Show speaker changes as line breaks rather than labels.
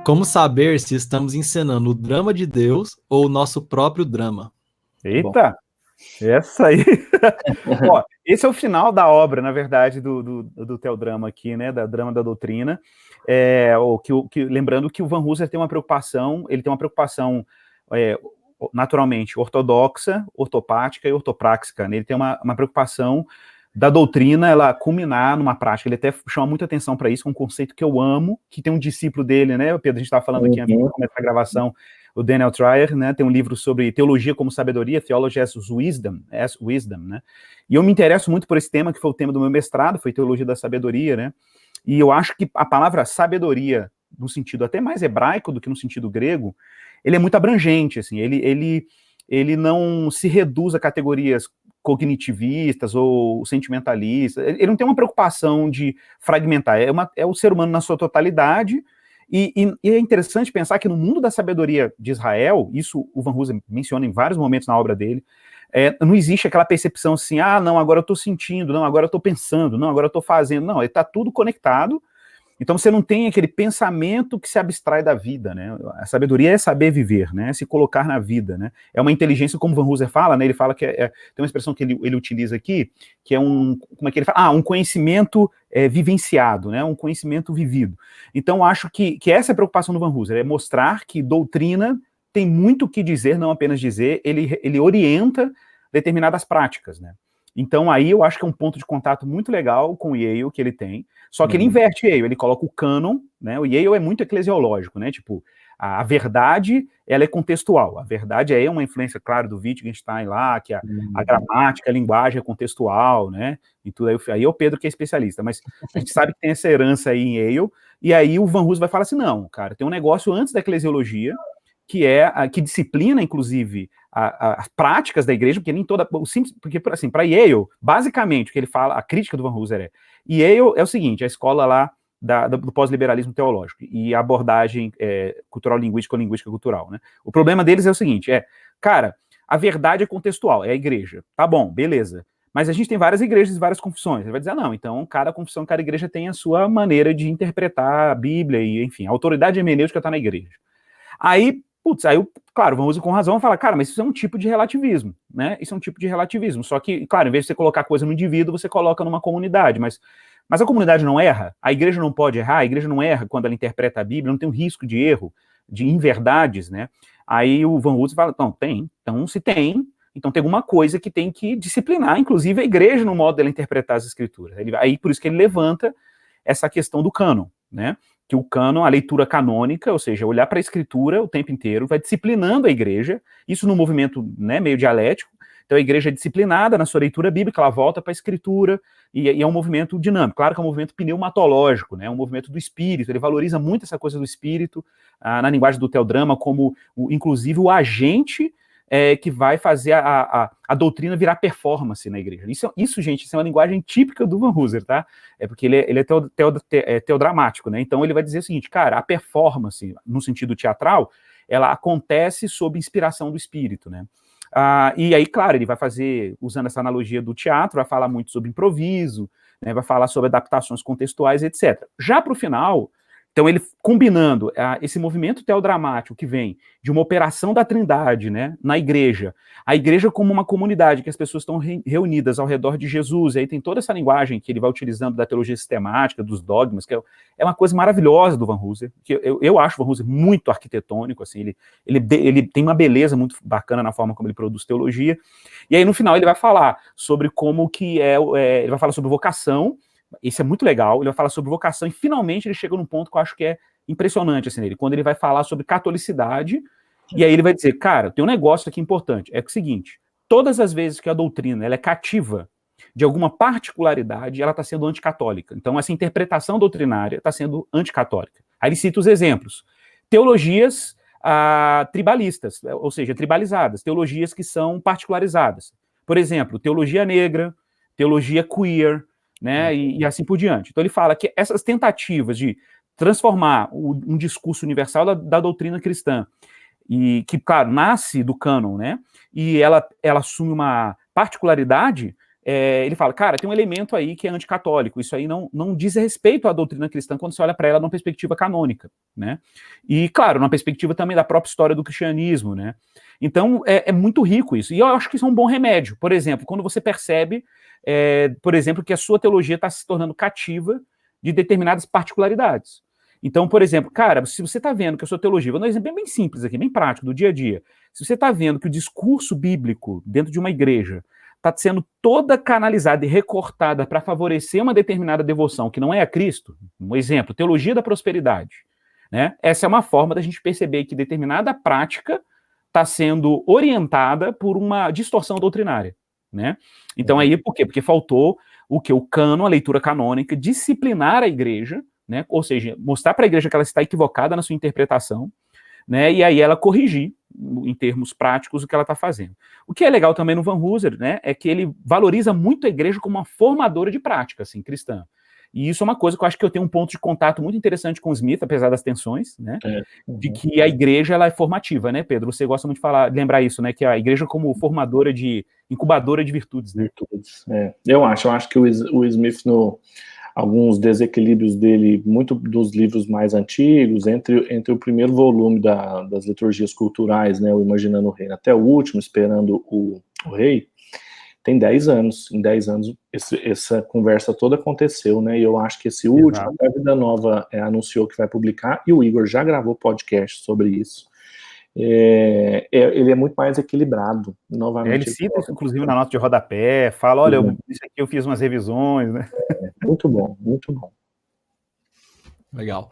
Como saber se estamos encenando o drama de Deus ou o nosso próprio drama?
Eita, essa aí. Ó, esse é o final da obra, na verdade, do Theodrama aqui, né, da Drama da Doutrina. Lembrando que o Van Hooser tem uma preocupação, naturalmente ortodoxa, ortopática e ortopráxica, né? Ele tem uma preocupação da doutrina, ela culminar numa prática. Ele até chama muita atenção para isso, um conceito que eu amo, que tem um discípulo dele, né, Pedro, a gente estava falando aqui antes de começar a gravação, o Daniel Trier, né, tem um livro sobre teologia como sabedoria, Theology as Wisdom, né, e eu me interesso muito por esse tema, que foi o tema do meu mestrado, foi teologia da sabedoria, né, e eu acho que a palavra sabedoria, no sentido até mais hebraico do que no sentido grego, ele é muito abrangente, assim, ele não se reduz a categorias cognitivistas ou sentimentalistas, ele não tem uma preocupação de fragmentar, é o ser humano na sua totalidade, e é interessante pensar que no mundo da sabedoria de Israel, isso o Van Hooser menciona em vários momentos na obra dele, não existe aquela percepção assim, não, agora eu estou sentindo, não, agora eu estou pensando, não, agora eu estou fazendo, não, está tudo conectado. Então você não tem aquele pensamento que se abstrai da vida, né? A sabedoria é saber viver, né? É se colocar na vida, né? É uma inteligência, como Van Hooser fala, né? Ele fala que tem uma expressão que ele utiliza aqui, que é como é que ele fala? Um conhecimento vivenciado, né? Um conhecimento vivido. Então acho que essa é a preocupação do Van Hooser, é mostrar que doutrina tem muito o que dizer, não apenas dizer, ele orienta determinadas práticas, né? Então aí eu acho que é um ponto de contato muito legal com o Yale que ele tem, só que ele inverte Yale, ele coloca o cânon, né, o Yale é muito eclesiológico, né, tipo, a verdade, ela é contextual, a verdade é uma influência, claro, do Wittgenstein lá, que a gramática, a linguagem é contextual, né, e tudo aí é o Pedro que é especialista, mas a gente sabe que tem essa herança aí em Yale, e aí o Van Hooser vai falar assim, não, cara, tem um negócio antes da eclesiologia, que disciplina, inclusive, as práticas da igreja, porque nem toda, porque assim, para Yale, basicamente, o que ele fala, a crítica do Van Hooser Yale é o seguinte, a escola lá do pós-liberalismo teológico, e a abordagem cultural-linguística ou linguística-cultural, né? O problema deles é o seguinte, cara, a verdade é contextual, é a igreja, tá bom, beleza, mas a gente tem várias igrejas e várias confissões, ele vai dizer, não, então cada confissão, cada igreja tem a sua maneira de interpretar a Bíblia, e enfim, a autoridade hermenêutica está na igreja. Aí, claro, Van Hooser com razão fala, cara, mas isso é um tipo de relativismo, né? Isso é um tipo de relativismo. Só que, claro, em vez de você colocar coisa no indivíduo, você coloca numa comunidade. Mas a comunidade não erra? A igreja não pode errar? A igreja não erra quando ela interpreta a Bíblia? Não tem um risco de erro, de inverdades, né? Aí o Van Hooser fala, não, tem. Então, se tem, então tem alguma coisa que tem que disciplinar, inclusive a igreja, no modo dela interpretar as escrituras. Aí, por isso que ele levanta essa questão do cânon, né? Que o cânon, a leitura canônica, ou seja, olhar para a escritura o tempo inteiro, vai disciplinando a igreja, isso no movimento, né, meio dialético. Então a igreja é disciplinada na sua leitura bíblica, ela volta para a escritura, e é um movimento dinâmico. Claro que é um movimento pneumatológico, né, um movimento do espírito, ele valoriza muito essa coisa do espírito, na linguagem do Theodrama, como, inclusive, o agente que vai fazer a doutrina virar performance na igreja. Isso, gente, isso é uma linguagem típica do Van Hooser, tá? Porque ele é teodramático, né? Então ele vai dizer o seguinte, cara, a performance, no sentido teatral, ela acontece sob inspiração do espírito, né? E aí, claro, ele vai fazer, usando essa analogia do teatro, vai falar muito sobre improviso, né, vai falar sobre adaptações contextuais, etc. Já para o final, então ele combinando esse movimento teodramático que vem de uma operação da Trindade, né, na igreja, a igreja como uma comunidade que as pessoas estão reunidas ao redor de Jesus, e aí tem toda essa linguagem que ele vai utilizando da teologia sistemática, dos dogmas, que é uma coisa maravilhosa do Van Hooser, que eu acho o Van Hooser muito arquitetônico, assim, ele tem uma beleza muito bacana na forma como ele produz teologia, e aí no final ele vai falar sobre como que ele vai falar sobre vocação. Isso é muito legal, ele vai falar sobre vocação e finalmente ele chega num ponto que eu acho que é impressionante, assim, nele, quando ele vai falar sobre catolicidade, e aí ele vai dizer, cara, tem um negócio aqui importante, é o seguinte, todas as vezes que a doutrina ela é cativa de alguma particularidade, ela está sendo anticatólica. Então essa interpretação doutrinária está sendo anticatólica. Aí ele cita os exemplos. Teologias tribalistas, ou seja, tribalizadas, teologias que são particularizadas. Por exemplo, teologia negra, teologia queer, né, e assim por diante. Então ele fala que essas tentativas de transformar um discurso universal da doutrina cristã, e que, claro, nasce do cânon, né, e ela assume uma particularidade, ele fala, cara, tem um elemento aí que é anticatólico, isso aí não diz respeito à doutrina cristã quando você olha para ela numa perspectiva canônica, né? E, claro, numa perspectiva também da própria história do cristianismo, né? Então, é muito rico isso. E eu acho que isso é um bom remédio. Por exemplo, quando você percebe, por exemplo, que a sua teologia está se tornando cativa de determinadas particularidades. Então, por exemplo, cara, se você está vendo que a sua teologia, vou dar um exemplo bem simples aqui, bem prático, do dia a dia. Se você está vendo que o discurso bíblico dentro de uma igreja está sendo toda canalizada e recortada para favorecer uma determinada devoção que não é a Cristo, um exemplo, teologia da prosperidade, né? Essa é uma forma da gente perceber que determinada prática está sendo orientada por uma distorção doutrinária, né? Então aí por quê? Porque faltou o que? O cânon, a leitura canônica, disciplinar a igreja, né? Ou seja, mostrar para a igreja que ela está equivocada na sua interpretação, né? E aí ela corrigir, em termos práticos, o que ela está fazendo. O que é legal também no Van Hooser, né, é que ele valoriza muito a igreja como uma formadora de prática, assim, cristã. E isso é uma coisa que eu acho que eu tenho um ponto de contato muito interessante com o Smith, apesar das tensões, né, de que a igreja, ela é formativa, né, Pedro? Você gosta muito de lembrar isso, né, que a igreja como formadora incubadora de virtudes, né?
Virtudes, Eu acho que o Smith, alguns desequilíbrios dele, muito dos livros mais antigos, entre o primeiro volume das liturgias culturais, né, o Imaginando o Reino, até o último, Esperando o Rei, tem 10 anos. Em 10 anos, essa conversa toda aconteceu, né, e eu acho que esse último, a Vida Nova anunciou que vai publicar, e o Igor já gravou podcast sobre isso. Ele é muito mais equilibrado, novamente.
Ele cita isso, inclusive, na nota de rodapé, fala, olha, isso aqui eu fiz umas revisões, né?
Muito bom, muito bom.
Legal.